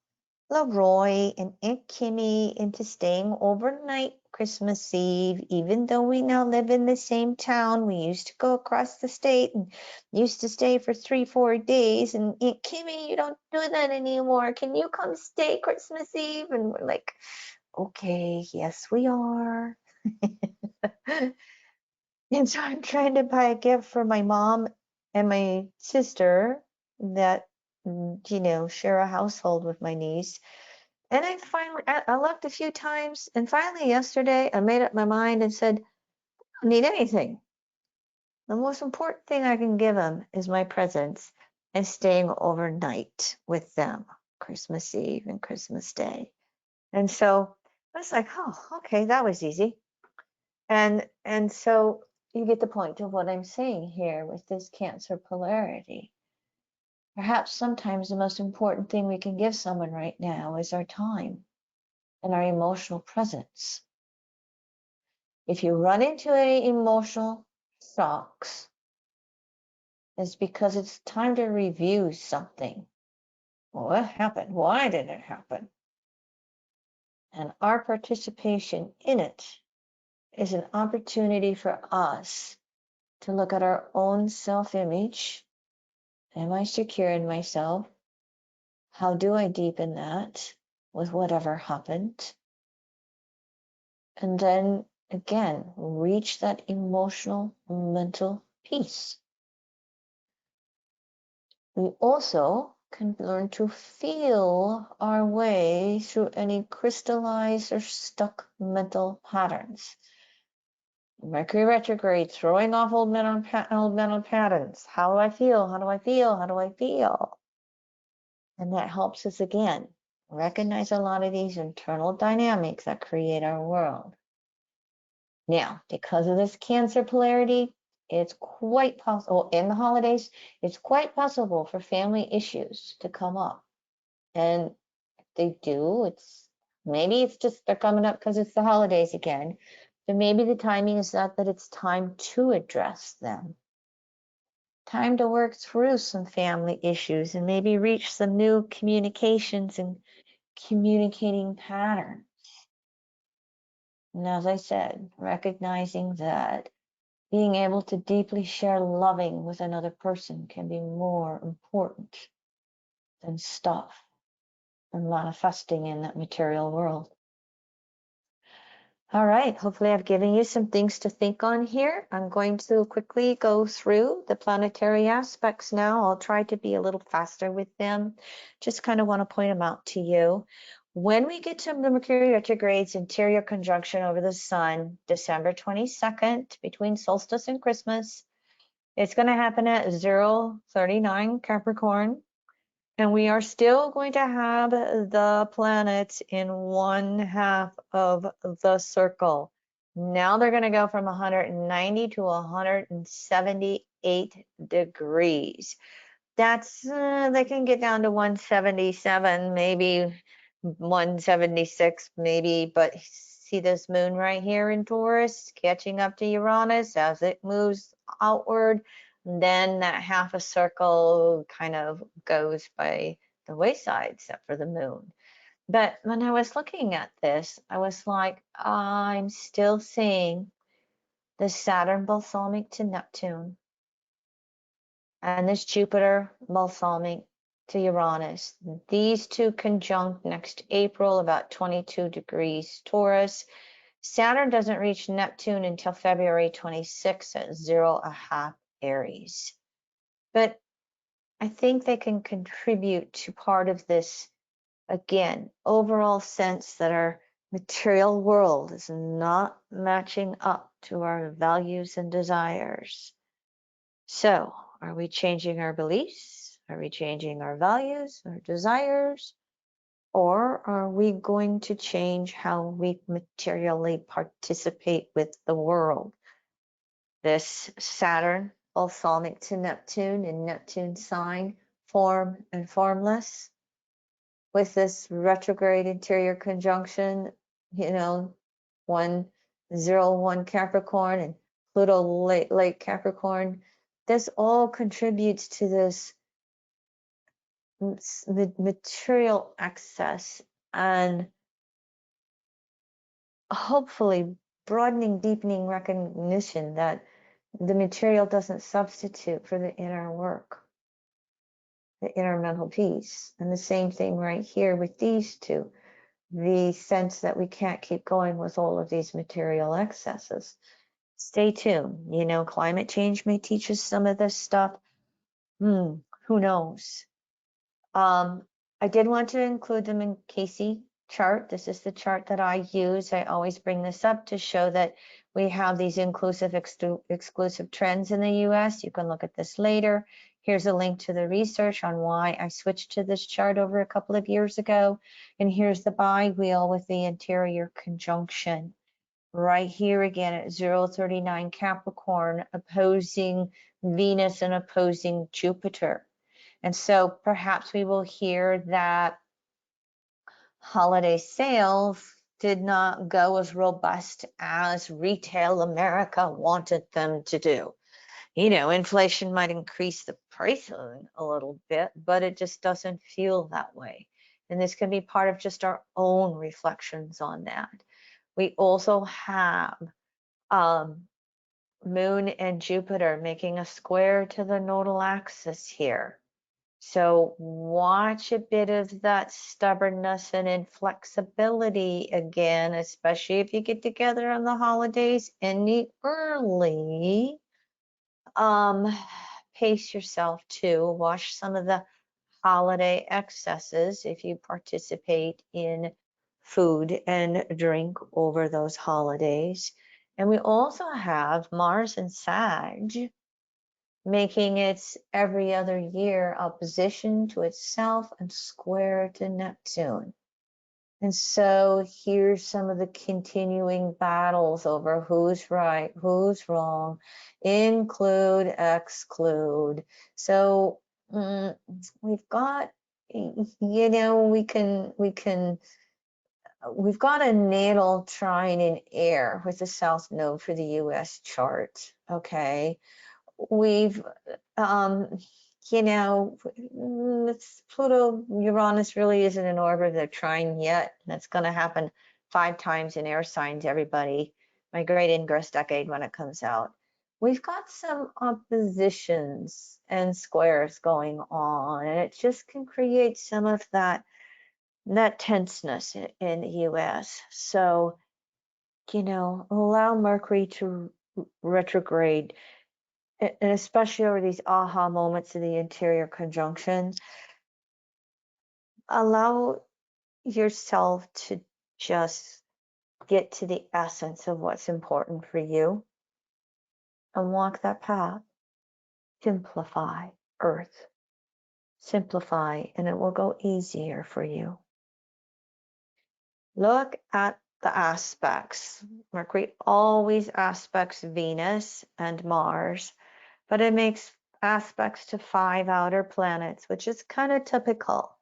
Leroy and Aunt Kimmy into staying overnight Christmas Eve, even though we now live in the same town. We used to go across the state and used to stay for 3-4 days. And Aunt Kimmy, you don't do that anymore. Can you come stay Christmas Eve? And we're like, okay, yes, we are. And so I'm trying to buy a gift for my mom and my sister that, share a household with my niece. And I looked a few times, and finally yesterday I made up my mind and said, I don't need anything. The most important thing I can give them is my presence and staying overnight with them, Christmas Eve and Christmas Day. And so I was like, oh, okay, that was easy. And so you get the point of what I'm saying here with this Cancer polarity. Perhaps sometimes the most important thing we can give someone right now is our time and our emotional presence. If you run into any emotional shocks, it's because it's time to review something. Well, what happened? Why did it happen? And our participation in it is an opportunity for us to look at our own self-image. Am I secure in myself? How do I deepen that with whatever happened? And then again, reach that emotional, mental peace. We also can learn to feel our way through any crystallized or stuck mental patterns. Mercury retrograde, throwing off old mental patterns. How do I feel? How do I feel? How do I feel? And that helps us again recognize a lot of these internal dynamics that create our world. Now, because of this Cancer polarity, it's quite possible in the holidays, it's quite possible for family issues to come up. And if they do, maybe it's just they're coming up because it's the holidays again. So maybe the timing is that it's time to address them. Time to work through some family issues and maybe reach some new communications and communicating patterns. And as I said, recognizing that being able to deeply share loving with another person can be more important than stuff and manifesting in that material world. All right, hopefully I've given you some things to think on here. I'm going to quickly go through the planetary aspects now. I'll try to be a little faster with them. Just kind of want to point them out to you. When we get to the Mercury retrograde's interior conjunction over the sun, December 22nd, between solstice and Christmas, it's going to happen at 039 Capricorn. And we are still going to have the planets in one half of the circle. Now they're going to go from 190 to 178 degrees. That's, they can get down to 177, maybe 176, maybe, but see this moon right here in Taurus catching up to Uranus as it moves outward. Then that half a circle kind of goes by the wayside, except for the moon. But when I was looking at this, I was like, I'm still seeing the Saturn balsamic to Neptune and this Jupiter balsamic to Uranus. These two conjunct next April, about 22 degrees Taurus. Saturn doesn't reach Neptune until February 26 at 0.5 Aries. But I think they can contribute to part of this, again, overall sense that our material world is not matching up to our values and desires. So, are we changing our beliefs? Are we changing our values, our desires? Or are we going to change how we materially participate with the world? This Saturn, balsamic to Neptune in Neptune sign, form and formless, with this retrograde interior conjunction, 101 Capricorn and Pluto late Capricorn. This all contributes to this material excess and hopefully broadening, deepening recognition that the material doesn't substitute for the inner work, the inner mental peace. And the same thing right here with these two, the sense that we can't keep going with all of these material excesses. Stay tuned. Climate change may teach us some of this stuff. Who knows? I did want to include them in Casey chart. This is the chart that I use. I always bring this up to show that we have these inclusive, exclusive trends in the US. You can look at this later. Here's a link to the research on why I switched to this chart over a couple of years ago. And here's the bi-wheel with the interior conjunction. Right here again at 039 Capricorn, opposing Venus and opposing Jupiter. And so perhaps we will hear that holiday sales did not go as robust as retail America wanted them to do. Inflation might increase the price a little bit, but it just doesn't feel that way. And this can be part of just our own reflections on that. We also have Moon and Jupiter making a square to the nodal axis here. So watch a bit of that stubbornness and inflexibility again, especially if you get together on the holidays any early. Pace yourself too. Watch some of the holiday excesses if you participate in food and drink over those holidays. And we also have Mars and Sag making its every other year opposition to itself and square to Neptune. And so here's some of the continuing battles over who's right, who's wrong, include, exclude. So we've got, you know, we've got a natal trine in air with the South Node for the US chart, okay? We've, you know, Pluto, Uranus really isn't in orbit of the trine yet. That's going to happen 5 times in air signs, everybody. My great ingress decade when it comes out. We've got some oppositions and squares going on, and it just can create some of that tenseness in the US. So, you know, allow Mercury to retrograde, and especially over these aha moments of the interior conjunction. Allow yourself to just get to the essence of what's important for you and walk that path. Simplify, Earth. Simplify, and it will go easier for you. Look at the aspects. Mercury always aspects Venus and Mars, but it makes aspects to 5 outer planets, which is kind of typical.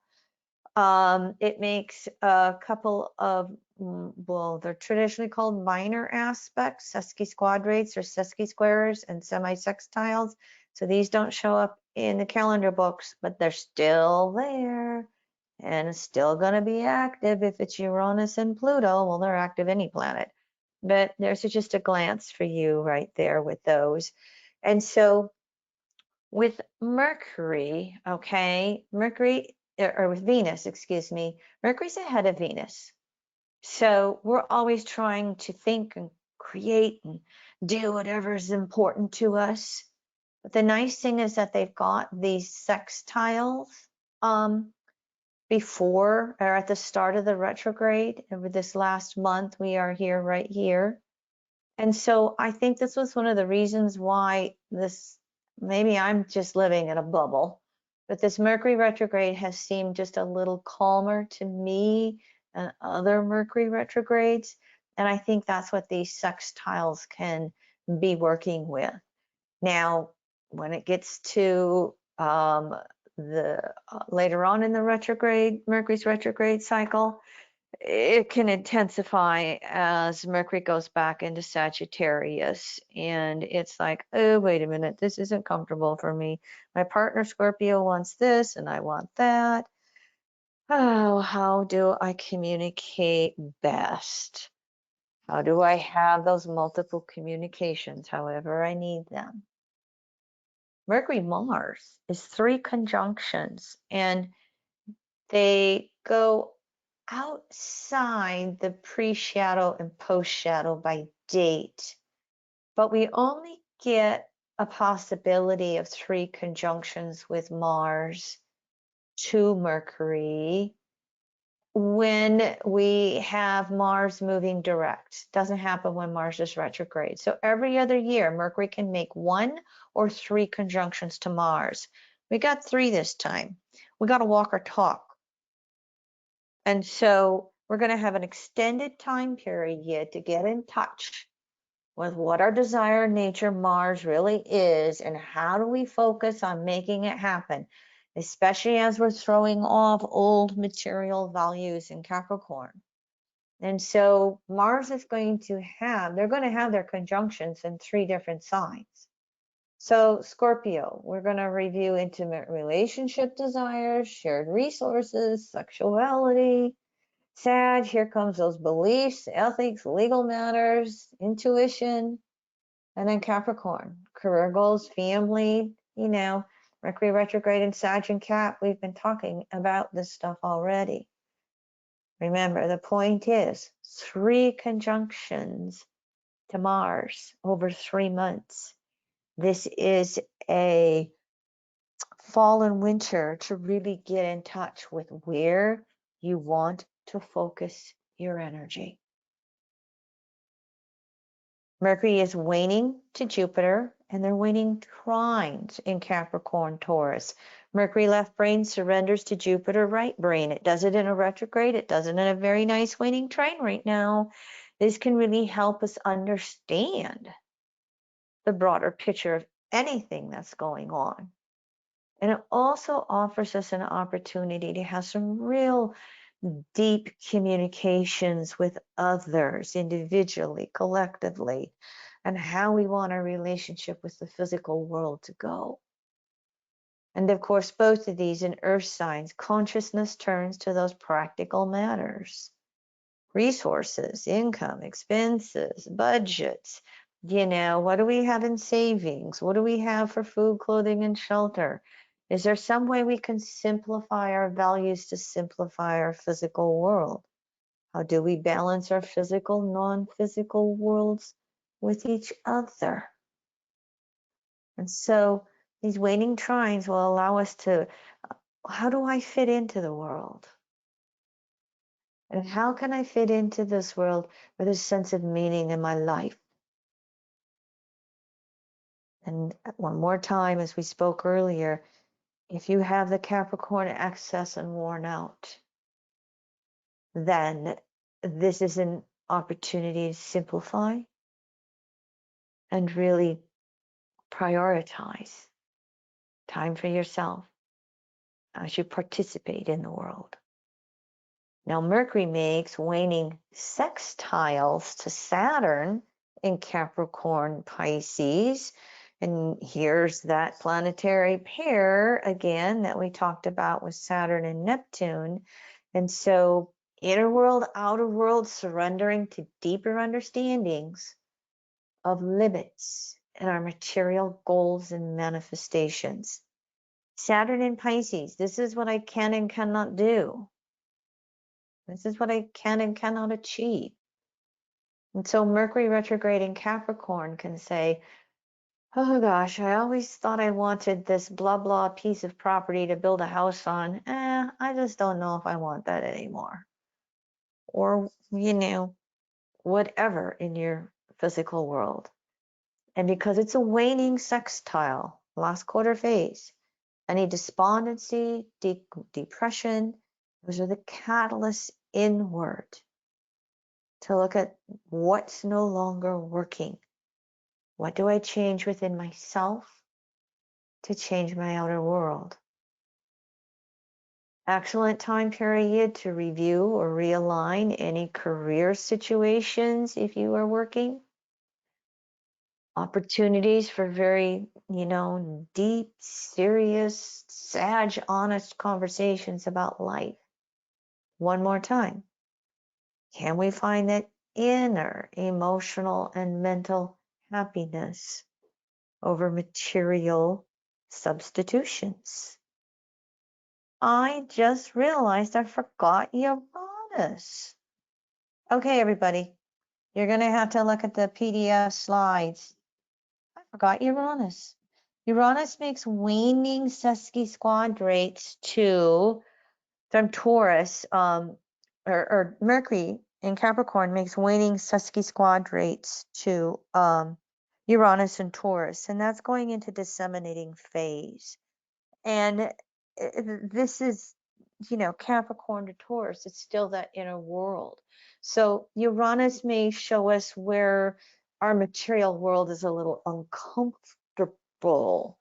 It makes a couple of, well, they're traditionally called minor aspects, sesquisquadrates or sesquisquares and semi-sextiles. So these don't show up in the calendar books, but they're still there and it's still going to be active if it's Uranus and Pluto. Well, they're active any planet, but there's just a glance for you right there with those. And so with Mercury, okay, or with Venus, excuse me, Mercury's ahead of Venus. So we're always trying to think and create and do whatever's important to us. But the nice thing is that they've got these sextiles before or at the start of the retrograde. Over this last month, we are here right here. And so I think this was one of the reasons why this, maybe I'm just living in a bubble, but this Mercury retrograde has seemed just a little calmer to me than other Mercury retrogrades. And I think that's what these sextiles can be working with. Now, when it gets to later on in the retrograde, Mercury's retrograde cycle, it can intensify as Mercury goes back into Sagittarius. And it's like, oh, wait a minute, this isn't comfortable for me. My partner Scorpio wants this and I want that. Oh, how do I communicate best? How do I have those multiple communications however I need them? Mercury Mars is 3 conjunctions and they go outside the pre-shadow and post-shadow by date, but we only get a possibility of 3 conjunctions with Mars to Mercury when we have Mars moving direct. Doesn't happen when Mars is retrograde. So every other year, Mercury can make 1 or 3 conjunctions to Mars. We got 3 this time. We got to walk our talk. And so we're going to have an extended time period to get in touch with what our desired nature Mars really is and how do we focus on making it happen, especially as we're throwing off old material values in Capricorn. And so Mars is going to have, they're going to have their conjunctions in 3 different signs. So Scorpio, we're going to review intimate relationship desires, shared resources, sexuality. Sag, here comes those beliefs, ethics, legal matters, intuition. And then Capricorn, career goals, family, you know, Mercury retrograde and Sag and Cap. We've been talking about this stuff already. Remember, the point is 3 conjunctions to Mars over 3 months. This is a fall and winter to really get in touch with where you want to focus your energy. Mercury is waning to Jupiter, and they're waning trines in Capricorn, Taurus. Mercury left brain surrenders to Jupiter right brain. It does it in a retrograde. It does it in a very nice waning trine right now. This can really help us understand the broader picture of anything that's going on. And it also offers us an opportunity to have some real deep communications with others, individually, collectively, and how we want our relationship with the physical world to go. And of course, both of these in earth signs, consciousness turns to those practical matters. Resources, income, expenses, budgets. What do we have in savings? What do we have for food, clothing, and shelter? Is there some way we can simplify our values to simplify our physical world? How do we balance our physical, non-physical worlds with each other? And so these waning trines will allow us to, how do I fit into the world? And how can I fit into this world with a sense of meaning in my life? And one more time, as we spoke earlier, if you have the Capricorn excess and worn out, then this is an opportunity to simplify and really prioritize time for yourself as you participate in the world. Now, Mercury makes waning sextiles to Saturn in Capricorn, Pisces. And here's that planetary pair again that we talked about with Saturn and Neptune. And so inner world, outer world, surrendering to deeper understandings of limits and our material goals and manifestations. Saturn in Pisces, this is what I can and cannot do. This is what I can and cannot achieve. And so Mercury retrograde in Capricorn can say, oh gosh, I always thought I wanted this blah blah piece of property to build a house on. I just don't know if I want that anymore. Or, whatever in your physical world. And because it's a waning sextile, last quarter phase, any despondency, depression, those are the catalysts inward to look at what's no longer working. What do I change within myself to change my outer world? Excellent time period to review or realign any career situations if you are working. Opportunities for very, deep, serious, sage, honest conversations about life. One more time. Can we find that inner emotional and mental happiness over material substitutions? I just realized I forgot Uranus. Okay, everybody, you're going to have to look at the PDF slides. I forgot Uranus. Uranus makes waning sesquisquadrates from Taurus, or Mercury in Capricorn makes waning sesquisquadrates to Uranus and Taurus, and that's going into disseminating phase. And this is, Capricorn to Taurus, it's still that inner world. So Uranus may show us where our material world is a little uncomfortable,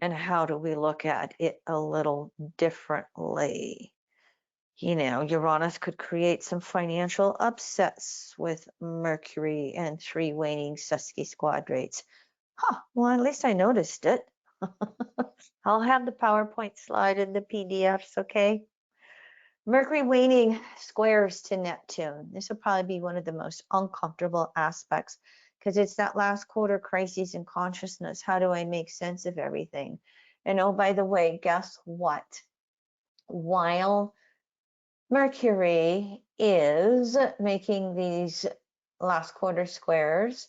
and how do we look at it a little differently? Uranus could create some financial upsets with Mercury and 3 waning sesquisquadrates. Well, at least I noticed it. I'll have the PowerPoint slide in the PDFs, okay? Mercury waning squares to Neptune. This will probably be one of the most uncomfortable aspects because it's that last quarter crisis in consciousness. How do I make sense of everything? And oh, by the way, guess what? While Mercury is making these last quarter squares,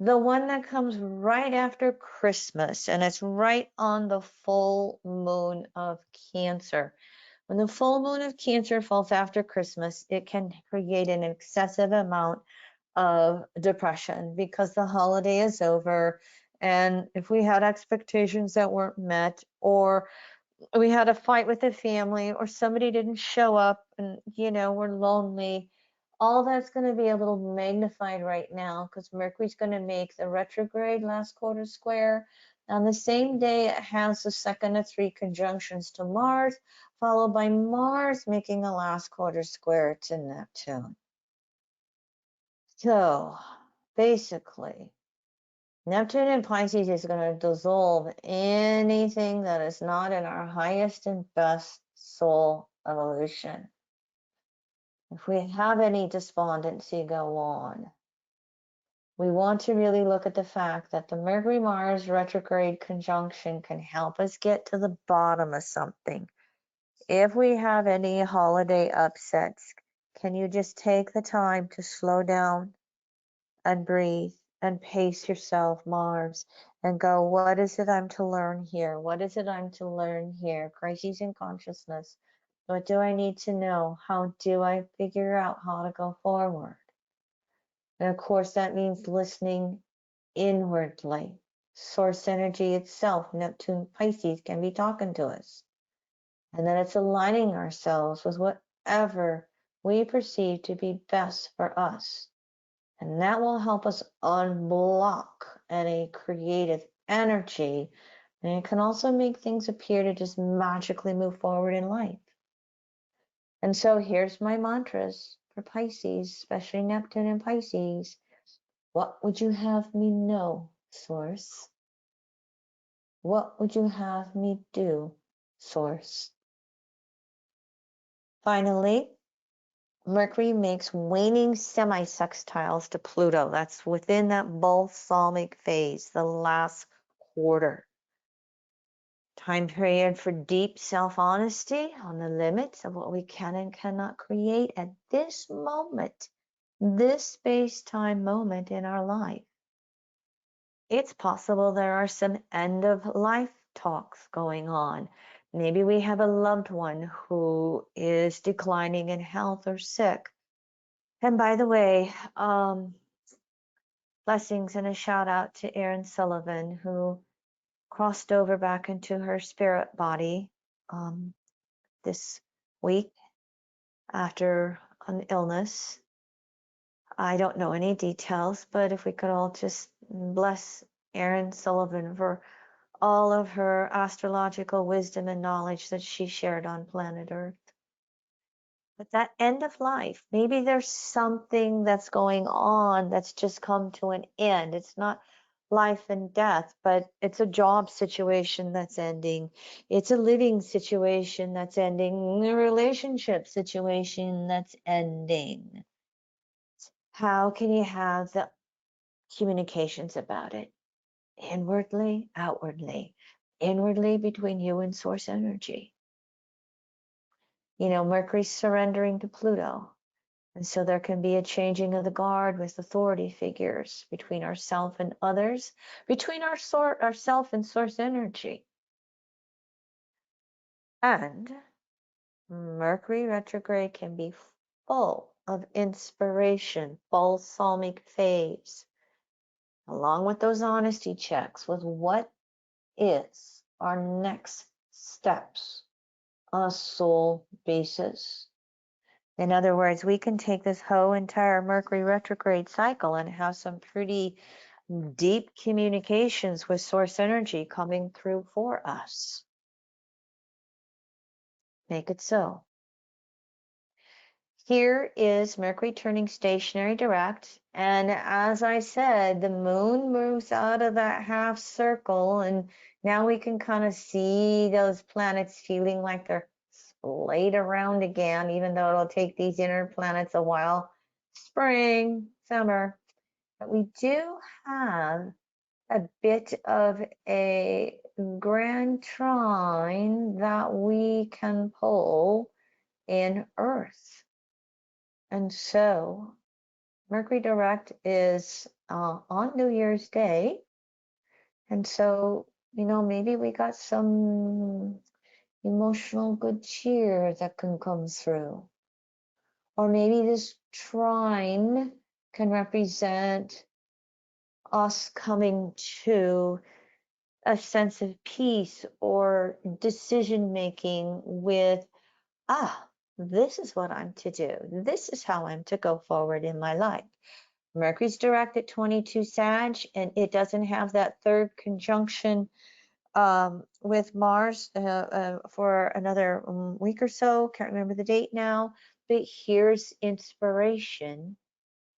the one that comes right after Christmas, and it's right on the full moon of Cancer. When the full moon of Cancer falls after Christmas, it can create an excessive amount of depression because the holiday is over. And if we had expectations that weren't met, or we had a fight with a family, or somebody didn't show up and, we're lonely, all that's going to be a little magnified right now because Mercury's going to make the retrograde last quarter square. On the same day, it has the second of three conjunctions to Mars, followed by Mars making a last quarter square to Neptune. So basically, Neptune in Pisces is going to dissolve anything that is not in our highest and best soul evolution. If we have any despondency go on, we want to really look at the fact that the Mercury-Mars retrograde conjunction can help us get to the bottom of something. If we have any holiday upsets, can you just take the time to slow down and breathe and pace yourself, Mars, and go, what is it I'm to learn here? What is it I'm to learn here? Crises in consciousness. What do I need to know? How do I figure out how to go forward? And of course, that means listening inwardly. Source energy itself, Neptune Pisces, can be talking to us. And then it's aligning ourselves with whatever we perceive to be best for us. And that will help us unblock any creative energy. And it can also make things appear to just magically move forward in life. And so here's my mantras for Pisces, especially Neptune and Pisces. What would you have me know, Source? What would you have me do, Source? Finally, Mercury makes waning semi-sextiles to Pluto. That's within that balsamic phase, the last quarter. Time period for deep self-honesty on the limits of what we can and cannot create at this moment, this space-time moment in our life. It's possible there are some end-of-life talks going on. Maybe we have a loved one who is declining in health or sick. And by the way, blessings and a shout out to Erin Sullivan, who crossed over back into her spirit body this week after an illness. I don't know any details, but if we could all just bless Erin Sullivan for all of her astrological wisdom and knowledge that she shared on planet Earth. But that end of life, maybe there's something that's going on that's just come to an end. It's not life and death, but it's a job situation that's ending. It's a living situation that's ending, a relationship situation that's ending. How can you have the communications about it? Inwardly, outwardly. Inwardly between you and source energy. Mercury's surrendering to Pluto. And so there can be a changing of the guard with authority figures between ourself and others, between ourself and source energy. And Mercury retrograde can be full of inspiration, balsamic phase, along with those honesty checks with what is our next steps on a soul basis. In other words, we can take this whole entire Mercury retrograde cycle and have some pretty deep communications with source energy coming through for us. Make it so. Here is Mercury turning stationary direct. And as I said, the moon moves out of that half circle. And now we can kind of see those planets feeling like they're laid around again, even though it'll take these inner planets a while. Spring, summer. But we do have a bit of a grand trine that we can pull in Earth. And so Mercury direct is on New Year's Day. And so, maybe we got some emotional good cheer that can come through. Or maybe this trine can represent us coming to a sense of peace or decision making with, this is what I'm to do. This is how I'm to go forward in my life. Mercury's direct at 22 Sag, and it doesn't have that third conjunction with Mars for another week or so. Can't remember the date now, but here's inspiration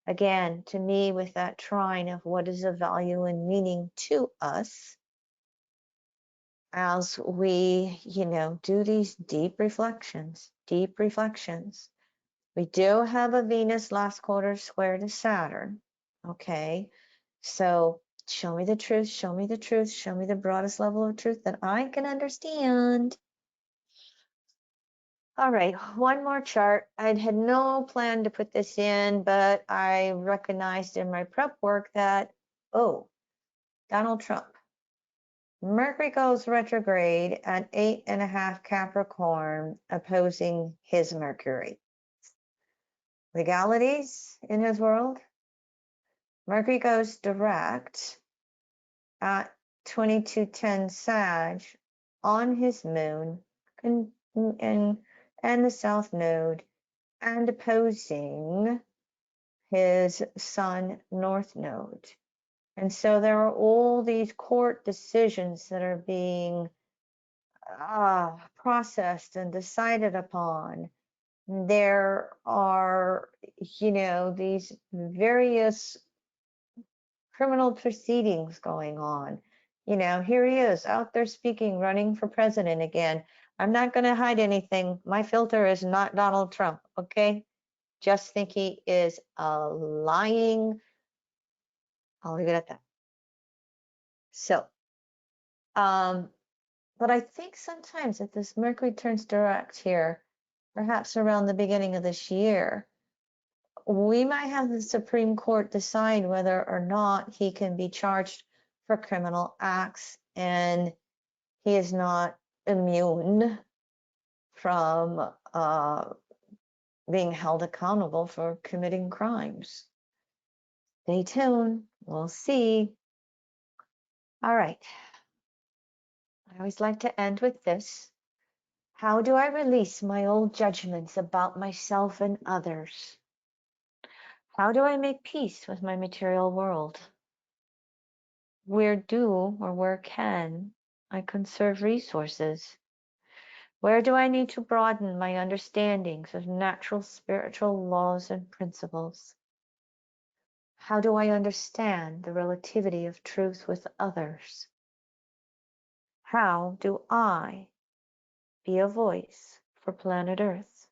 again to me with that trine of what is of value and meaning to us as we, do these deep reflections. We do have a Venus last quarter square to Saturn. Okay, so show me the truth, show me the truth, show me the broadest level of truth that I can understand. All right, one more chart. I had no plan to put this in, but I recognized in my prep work that, Donald Trump. Mercury goes retrograde at 8.5 Capricorn, opposing his Mercury. Legalities in his world. Mercury goes direct at 2210 Sag on his moon and the south node, and opposing his sun north node. And so there are all these court decisions that are being processed and decided upon. There are, these various criminal proceedings going on. Here he is out there speaking, running for president again. I'm not going to hide anything. My filter is not Donald Trump, okay? Just think he is a lying. I'll leave it at that. So, but I think sometimes if this Mercury turns direct here, perhaps around the beginning of this year, we might have the Supreme Court decide whether or not he can be charged for criminal acts, and he is not immune from being held accountable for committing crimes. Stay tuned. We'll see. All right. I always like to end with this. How do I release my old judgments about myself and others? How do I make peace with my material world? Where can I conserve resources? Where do I need to broaden my understandings of natural spiritual laws and principles? How do I understand the relativity of truth with others? How do I be a voice for planet Earth?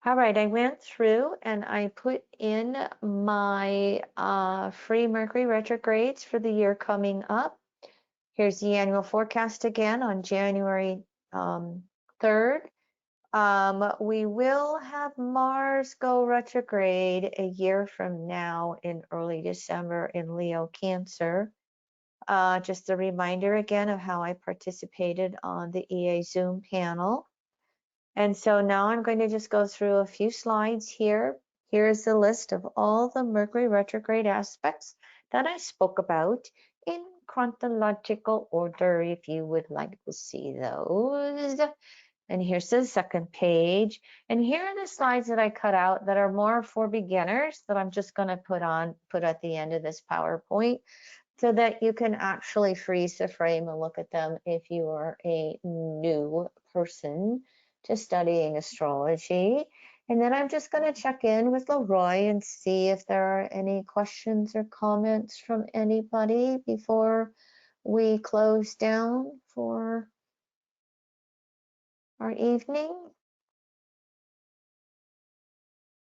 All right, I went through and I put in my free Mercury retrogrades for the year coming up. Here's the annual forecast again on January 3rd. We will have Mars go retrograde a year from now in early December in Leo Cancer. Just a reminder again of how I participated on the EA Zoom panel. And so now I'm going to just go through a few slides here. Here's the list of all the Mercury retrograde aspects that I spoke about in chronological order if you would like to see those. And here's the second page. And here are the slides that I cut out that are more for beginners that I'm just going to put at the end of this PowerPoint so that you can actually freeze the frame and look at them if you are a new person to studying astrology. And then I'm just going to check in with Leroy and see if there are any questions or comments from anybody before we close down for our evening.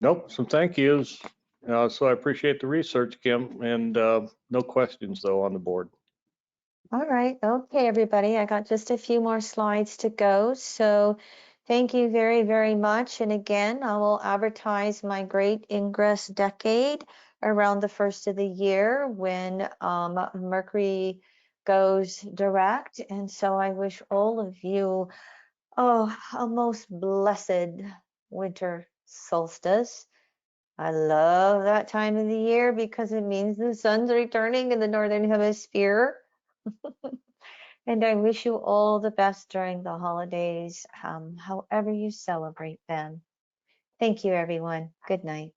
Nope, some thank yous. So I appreciate the research, Kim, and no questions though on the board. All right. Okay, everybody. I got just a few more slides to go. So Thank you very, very much. And again, I will advertise my great ingress decade around the first of the year when Mercury goes direct. And so I wish all of you, oh, a most blessed winter solstice. I love that time of the year because it means the sun's returning in the northern hemisphere. And I wish you all the best during the holidays, however you celebrate them. Thank you, everyone. Good night.